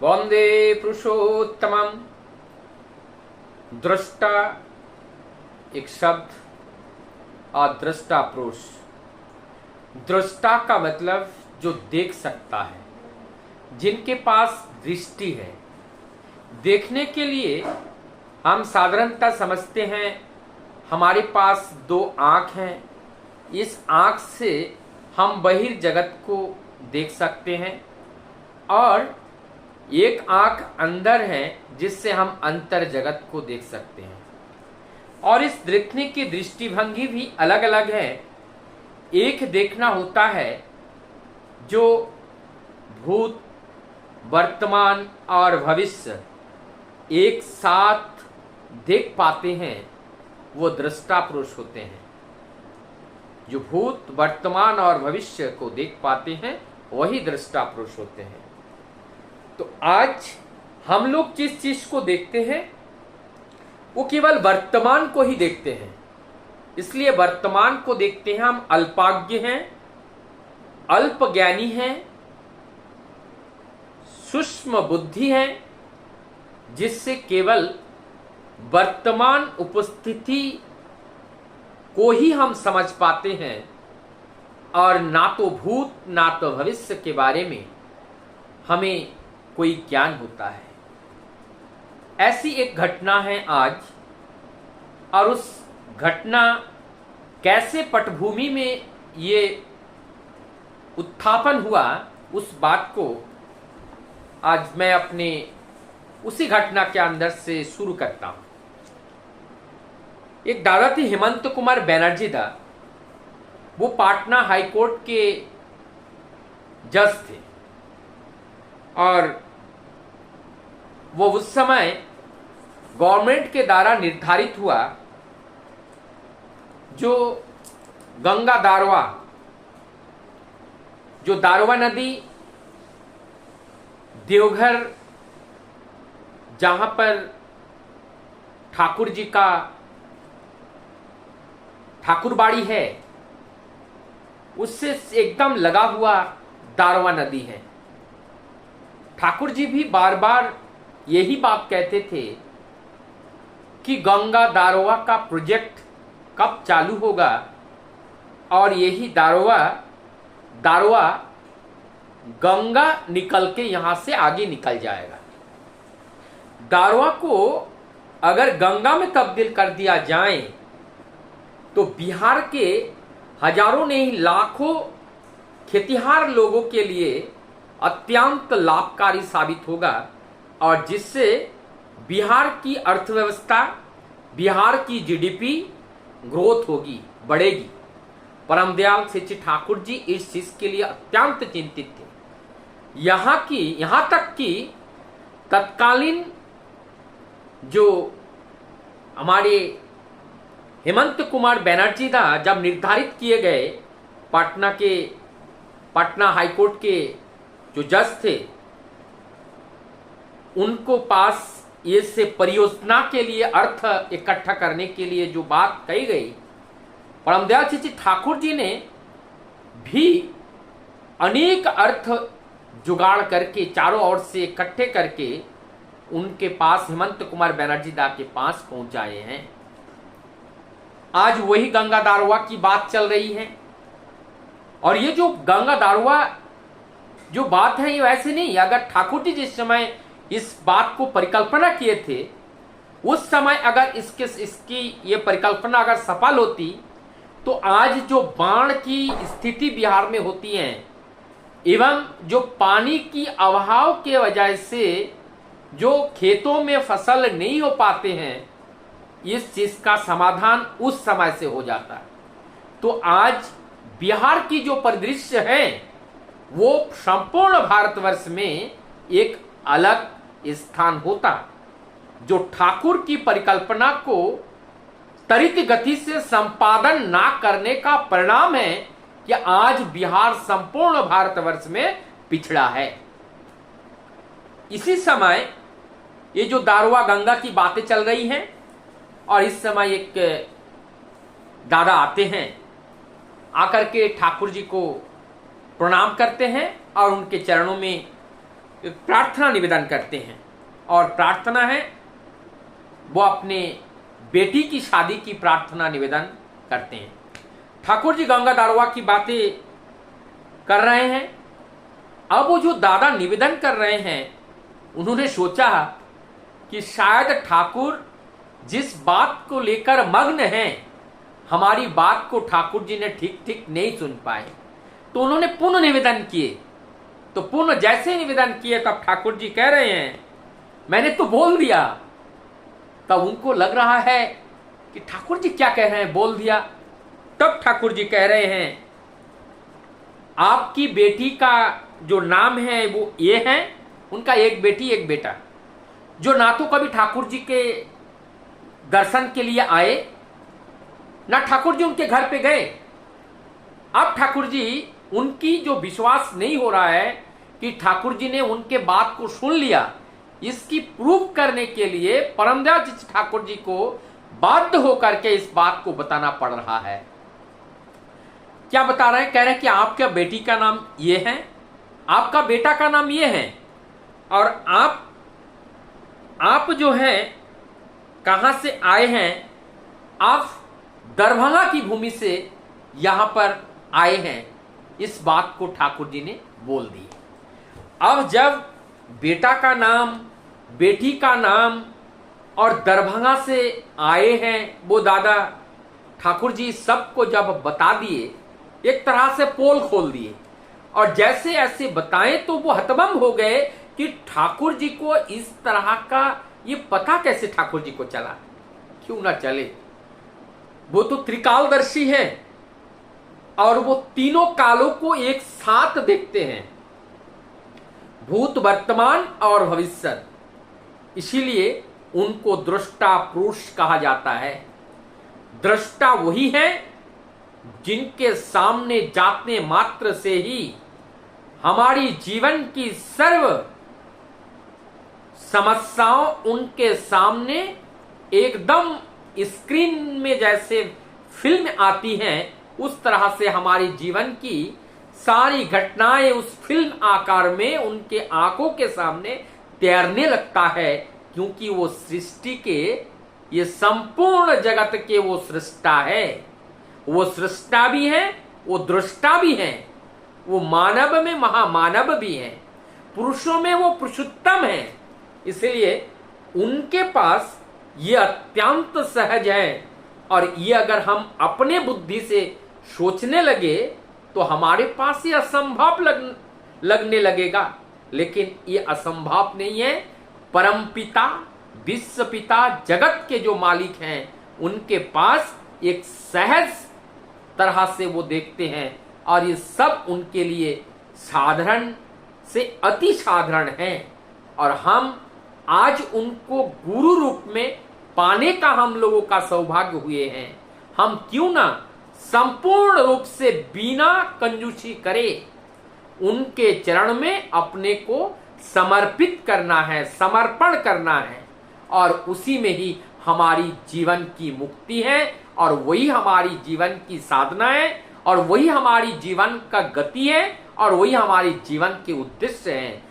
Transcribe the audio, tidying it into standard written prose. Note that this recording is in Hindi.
वंदे पुरुषोत्तमम। दृष्टा एक शब्द और दृष्टा पुरुष। दृष्टा का मतलब जो देख सकता है, जिनके पास दृष्टि है। देखने के लिए हम साधारणतः समझते हैं हमारे पास दो आँख हैं, इस आँख से हम बहिर्जगत को देख सकते हैं और एक आँख अंदर है जिससे हम अंतर जगत को देख सकते हैं। और इस देखने की दृष्टिभंगी भी अलग अलग है। एक देखना होता है जो भूत, वर्तमान और भविष्य एक साथ देख पाते हैं, वो दृष्टा पुरुष होते हैं। जो भूत, वर्तमान और भविष्य को देख पाते हैं वही दृष्टा पुरुष होते हैं। तो आज हम लोग जिस चीज को देखते हैं वो केवल वर्तमान को ही देखते हैं, इसलिए वर्तमान को देखते हैं। हम अल्पाज्ञ हैं, अल्प ज्ञानी हैं, सूक्ष्म बुद्धि है, जिससे केवल वर्तमान उपस्थिति को ही हम समझ पाते हैं और ना तो भूत ना तो भविष्य के बारे में हमें कोई ज्ञान होता है। ऐसी एक घटना है आज, और उस घटना कैसे पटभूमि में ये उत्थापन हुआ, उस बात को आज मैं अपने उसी घटना के अंदर से शुरू करता हूं। एक दादा थे हेमंत कुमार बनर्जी दा, वो पाटना हाईकोर्ट के जज थे और वो उस समय गवर्नमेंट के द्वारा निर्धारित हुआ जो गंगा दारवा, जो दारवा नदी देवघर जहां पर ठाकुर जी का ठाकुरबाड़ी है, उससे एकदम लगा हुआ दारवा नदी है। ठाकुर जी भी बार बार यही बात कहते थे कि गंगा दारवा का प्रोजेक्ट कब चालू होगा और यही दारवा गंगा निकल के यहां से आगे निकल जाएगा। दारवा को अगर गंगा में तब्दील कर दिया जाए तो बिहार के हजारों नहीं लाखों खेतिहार लोगों के लिए अत्यंत लाभकारी साबित होगा और जिससे बिहार की अर्थव्यवस्था, बिहार की जीडीपी ग्रोथ होगी, बढ़ेगी। परमदयाल श्री ठाकुर जी इस चीज के लिए अत्यंत चिंतित थे। यहां तक कि तत्कालीन जो हमारे हेमंत कुमार बनर्जी दा जब निर्धारित किए गए, पटना हाईकोर्ट के जो जज थे, उनको पास ये से परियोजना के लिए अर्थ इकट्ठा करने के लिए जो बात कही गई, परमदयाल श्री ठाकुर जी ने भी अनेक अर्थ जुगाड़ करके चारों ओर से इकट्ठे करके उनके पास, हेमंत कुमार बनर्जी दा के पास पहुंचाए हैं। आज वही गंगा दारवा की बात चल रही है और ये जो गंगा दारवा जो बात है ये वैसे नहीं। अगर ठाकुर जी जिस समय इस बात को परिकल्पना किए थे, उस समय अगर इसकी ये परिकल्पना अगर सफल होती तो आज जो बाढ़ की स्थिति बिहार में होती है एवं जो पानी की अभाव के वजह से जो खेतों में फसल नहीं हो पाते हैं, इस चीज का समाधान उस समय से हो जाता है। तो आज बिहार की जो परिदृश्य है वो संपूर्ण भारतवर्ष में एक अलग स्थान होता, जो ठाकुर की परिकल्पना को त्वरित गति से संपादन ना करने का परिणाम है कि आज बिहार संपूर्ण भारतवर्ष में पिछड़ा है। इसी समय ये जो दारवा गंगा की बातें चल रही हैं और इस समय एक दादा आते हैं, आकर के ठाकुर जी को प्रणाम करते हैं और उनके चरणों में प्रार्थना निवेदन करते हैं, और प्रार्थना है वो अपने बेटी की शादी की प्रार्थना निवेदन करते हैं। ठाकुर जी गंगा दारवा की बातें कर रहे हैं। अब वो जो दादा निवेदन कर रहे हैं, उन्होंने सोचा कि शायद ठाकुर जिस बात को लेकर मग्न हैं, हमारी बात को ठाकुर जी ने ठीक ठीक नहीं सुन पाए, तो उन्होंने पुनः निवेदन किए। तो पुनः जैसे ही निवेदन किए तब ठाकुर जी कह रहे हैं मैंने तो बोल दिया। तब उनको लग रहा है कि ठाकुर जी क्या कह रहे हैं, बोल दिया। तब ठाकुर जी कह रहे हैं आपकी बेटी का जो नाम है वो ये है, उनका एक बेटी एक बेटा, जो ना तो कभी ठाकुर जी के दर्शन के लिए आए, ना ठाकुर जी उनके घर पे गए। अब ठाकुर जी उनकी जो विश्वास नहीं हो रहा है कि ठाकुर जी ने उनके बात को सुन लिया, इसकी प्रूफ करने के लिए परमदयाल जी ठाकुर जी को बाध्य होकर के इस बात को बताना पड़ रहा है। क्या बता रहे हैं? कह रहे हैं कि आपका बेटी का नाम ये है, आपका बेटा का नाम ये है, और आप जो है कहां से आए हैं? आप दरभंगा की भूमि से यहां पर आए हैं। इस बात को ठाकुर जी ने बोल दी। अब जब बेटा का नाम, बेटी का नाम और दरभंगा से आए हैं वो दादा, ठाकुर जी सबको जब बता दिए, एक तरह से पोल खोल दिए, और जैसे ऐसे बताएं तो वो हतबम हो गए कि ठाकुर जी को इस तरह का ये पता कैसे ठाकुर जी को चला। क्यों ना चले, वो तो त्रिकालदर्शी है और वो तीनों कालों को एक साथ देखते हैं, भूत वर्तमान और भविष्य। इसीलिए उनको दृष्टा पुरुष कहा जाता है। दृष्टा वही है जिनके सामने जाते मात्र से ही हमारी जीवन की सर्व समस्याओं उनके सामने एकदम स्क्रीन में जैसे फिल्म आती हैं, उस तरह से हमारी जीवन की सारी घटनाएं उस फिल्म आकार में उनके आंखों के सामने तैरने लगता है, क्योंकि वो सृष्टि के, ये संपूर्ण जगत के वो सृष्टा है। वो सृष्टा भी है, वो दृष्टा भी है, वो मानव में महामानव भी है, पुरुषों में वो पुरुषोत्तम है। इसलिए उनके पास ये अत्यंत सहज है, और ये अगर हम अपने बुद्धि से सोचने लगे तो हमारे पास ये असंभव लगने लगेगा, लेकिन ये असंभव नहीं है। परमपिता, विश्व पिता, जगत के जो मालिक हैं, उनके पास एक सहज तरह से वो देखते हैं, और ये सब उनके लिए साधारण से अति साधारण है। और हम आज उनको गुरु रूप में पाने का हम लोगों का सौभाग्य हुए हैं। हम क्यों ना संपूर्ण रूप से बिना कंजूसी करे उनके चरण में अपने को समर्पित करना है, समर्पण करना है, और उसी में ही हमारी जीवन की मुक्ति है, और वही हमारी जीवन की साधना है, और वही हमारी जीवन का गति है, और वही हमारी जीवन के उद्देश्य हैं।